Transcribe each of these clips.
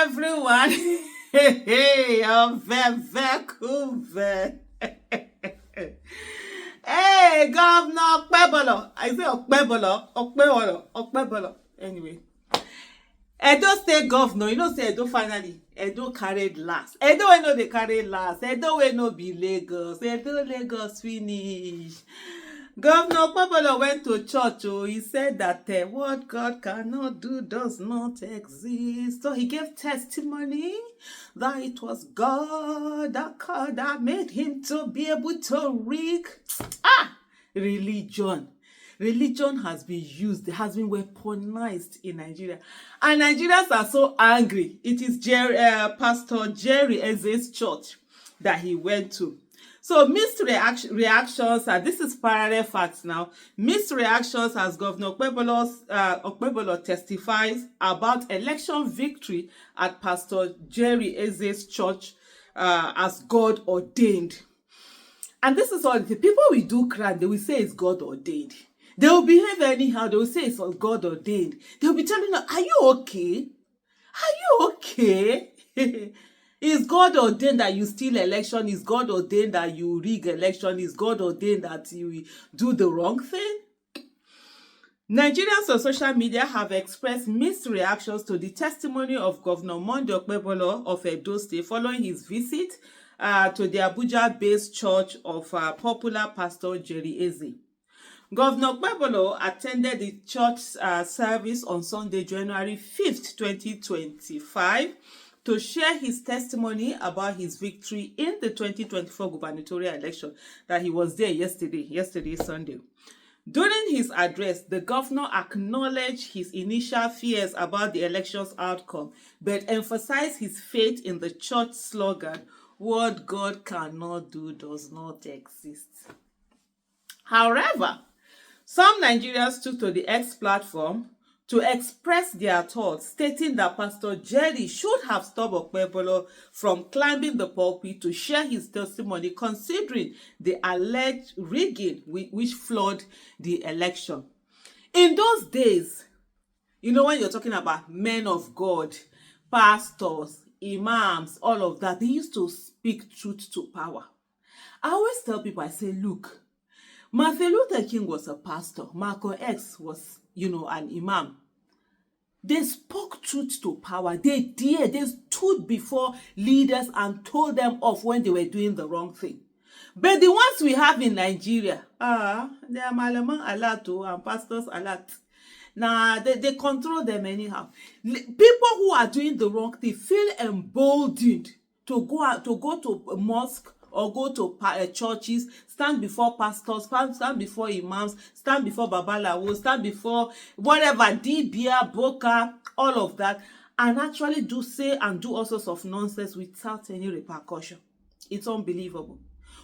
everyone. Hey, Vancouver. Hey, Governor Okpebholo. I say Okpebholo. Anyway, Edo State Governor, say Edo finally. Edo carried last. Edo we know they carried last. Edo we know be Lagos. Edo Lagos finish. Governor Okpebholo went to church. He said that what God cannot do does not exist. So he gave testimony that it was God that made him to be able to rig religion. Religion has been used, has been weaponized in Nigeria. And Nigerians are so angry. It is Pastor Jerry Eze's church that he went to. So mixed reactions, this is parallel facts now. Mixed reactions as Governor Okpebholo testifies about election victory at Pastor Jerry Eze's church as God ordained. And this is all the people we do crime, they will say it's God ordained. They will behave anyhow, they will say it's God ordained. They will be telling us, are you okay? Are you okay? Is God ordained that you steal election? Is God ordained that you rig election? Is God ordained that you do the wrong thing? Nigerians on social media have expressed mixed reactions to the testimony of Governor Monday Okpebholo of Edo State following his visit to the Abuja-based church of popular Pastor Jerry Eze. Governor Okpebholo attended the church service on Sunday, January 5th, 2025, to share his testimony about his victory in the 2024 gubernatorial election that he was there yesterday, Sunday. During his address, the governor acknowledged his initial fears about the election's outcome, but emphasized his faith in the church slogan, "What God cannot do does not exist." However, some Nigerians took to the X platform to express their thoughts, stating that Pastor Jerry should have stopped Okpebholo from climbing the pulpit to share his testimony, considering the alleged rigging which flawed the election. In those days, when you're talking about men of God, pastors, imams, all of that, they used to speak truth to power. I always tell people, I say, look, Martin Luther King was a pastor. Malcolm X was, an imam. They spoke truth to power. They stood before leaders and told them off when they were doing the wrong thing. But the ones we have in Nigeria, they are malaman alert and pastors alert. Nah, they control them anyhow. People who are doing the wrong thing feel emboldened to go to a mosque or go to churches, stand before pastors, stand before imams, stand before babalawo, stand before whatever, dibia, boka, all of that, and actually say and do all sorts of nonsense without any repercussion. It's unbelievable.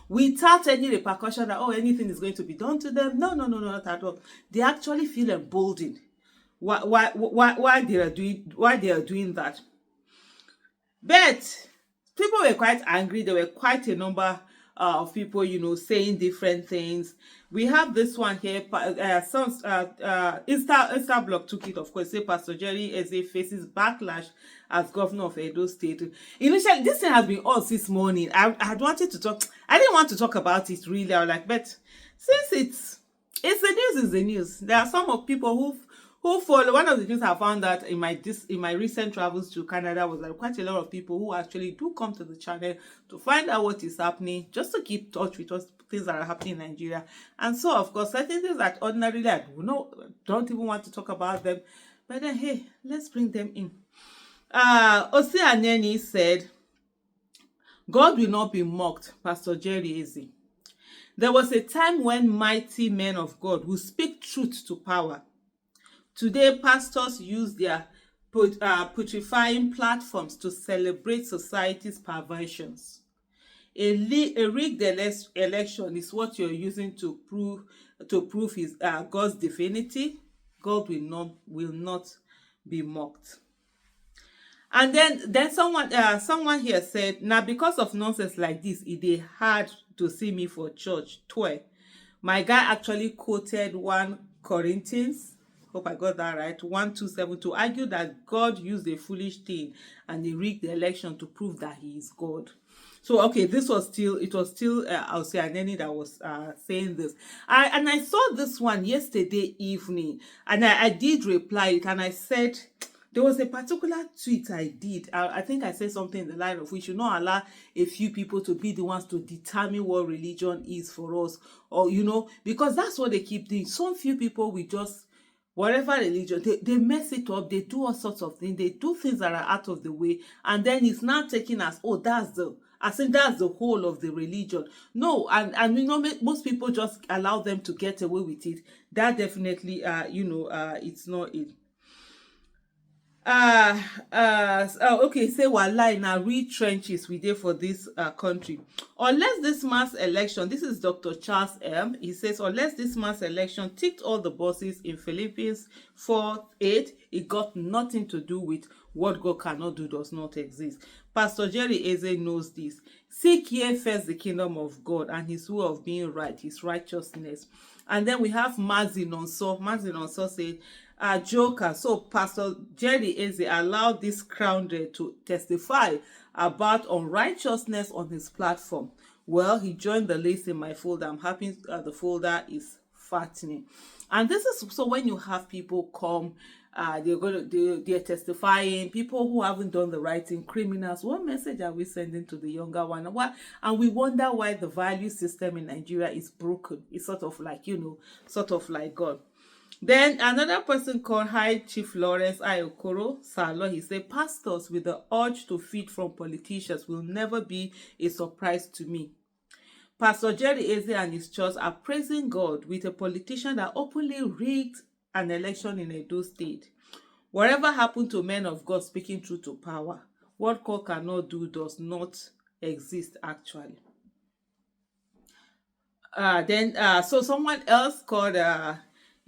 Without any repercussion that, anything is going to be done to them. No, not at all. They actually feel emboldened why they are doing that. But people were quite angry. There were quite a number of people, saying different things. We have this one here. Instablog took it, of course. Say Pastor Jerry Eze faces backlash as governor of Edo State. Initially, this thing has been all this morning. I wanted to talk. I didn't want to talk about it really. I was like, but since it's the news. There are some of people who follow. One of the things I found out in my recent travels to Canada was that quite a lot of people who actually do come to the channel to find out what is happening, just to keep touch with us, things that are happening in Nigeria. And so, of course, certain things that ordinarily I don't even want to talk about them. But then, hey, let's bring them in. Osi Aneni said, God will not be mocked, Pastor Jerry Eze. There was a time when mighty men of God who speak truth to power. Today, pastors use their putrefying platforms to celebrate society's perversions. A rigged election is what you're using to prove his God's divinity. God will not be mocked. And then someone here said, now because of nonsense like this, it is hard to see me for church. My guy actually quoted 1 Corinthians hope I got that right, 1272, argued that God used a foolish thing and they rigged the election to prove that he is God. So okay, it was still I'll say Aneni that was saying this. I saw this one yesterday evening, and I did reply it, and I said there was a particular tweet I did. I think I said something in the line of, we should not allow a few people to be the ones to determine what religion is for us, or because that's what they keep doing. Some few people will just, whatever religion, they mess it up, they do all sorts of things, they do things that are out of the way, and then it's now taken as, oh, as if that's the whole of the religion. No, and most people just allow them to get away with it. That definitely it's not it. Okay, say wallahi na real trenches we dey for this country. Unless this mass election, this is Dr. Charles M. He says, unless this mass election ticked all the boxes in Philippians 4:8, it got nothing to do with what God cannot do does not exist. Pastor Jerry Eze knows this. Seek ye first the kingdom of God and his way of being right, his righteousness. And then we have Mazin Onso. Mazin Onso said, Joker. So Pastor Jerry Eze allowed this crowd to testify about unrighteousness on his platform. Well, he joined the list in my folder. I'm happy the folder is fattening. And this is so when you have people come, they're testifying, people who haven't done the right thing, criminals. What message are we sending to the younger one? And we wonder why the value system in Nigeria is broken. It's sort of like God. Then another person called High Chief Lawrence Ayokoro Salo, he said, pastors with the urge to feed from politicians will never be a surprise to me. Pastor Jerry Eze and his church are praising God with a politician that openly rigged an election in Edo State. Whatever happened to men of God speaking truth to power? What God cannot do does not exist actually. So someone else called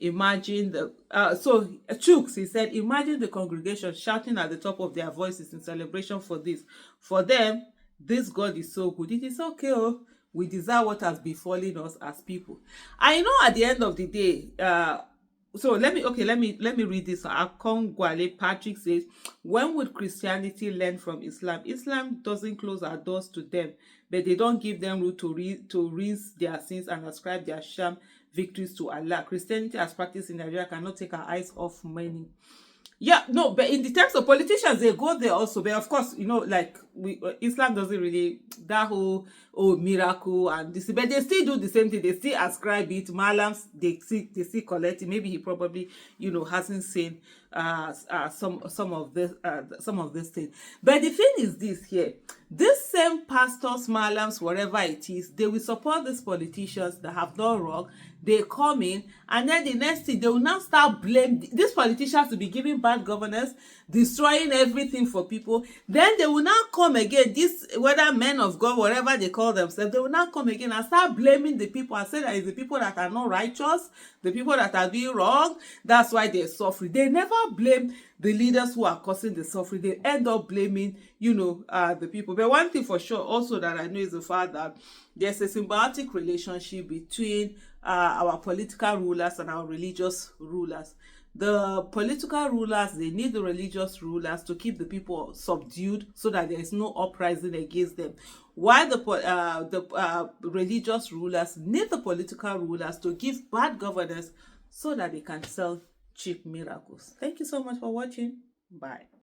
imagine the Chooks, he said, imagine the congregation shouting at the top of their voices in celebration for this. For them, this God is so good. It is okay, we deserve what has befallen us as people. I know at the end of the day, so let me read this. Akon Gwale Patrick says, when would Christianity learn from Islam? Islam doesn't close our doors to them, but they don't give them room to rinse their sins and ascribe their sham victories to Allah. Christianity as practiced in Nigeria cannot take our eyes off many. Yeah, no, but in the terms of politicians, they go there also. But of course, Islam doesn't really that whole miracle and this, but they still do the same thing. They still ascribe it. Malams, they still collect it. Maybe he probably hasn't seen some of this thing. But the thing is this here: this same pastors, malams, whatever it is, they will support these politicians that have done wrong. They come in, and then the next thing, they will now start blaming these politicians to be giving bad governance, destroying everything for people. Then they will now come again, whether men of God, whatever they call themselves, they will now come again and start blaming the people and say that it's the people that are not righteous, the people that are doing wrong, that's why they're suffering. They never blame the leaders who are causing the suffering. They end up blaming, the people. But one thing for sure also that I know is the fact that there's a symbiotic relationship between our political rulers and our religious rulers. The political rulers, they need the religious rulers to keep the people subdued so that there is no uprising against them, while the religious rulers need the political rulers to give bad governance so that they can sell cheap miracles. Thank you so much for watching. Bye.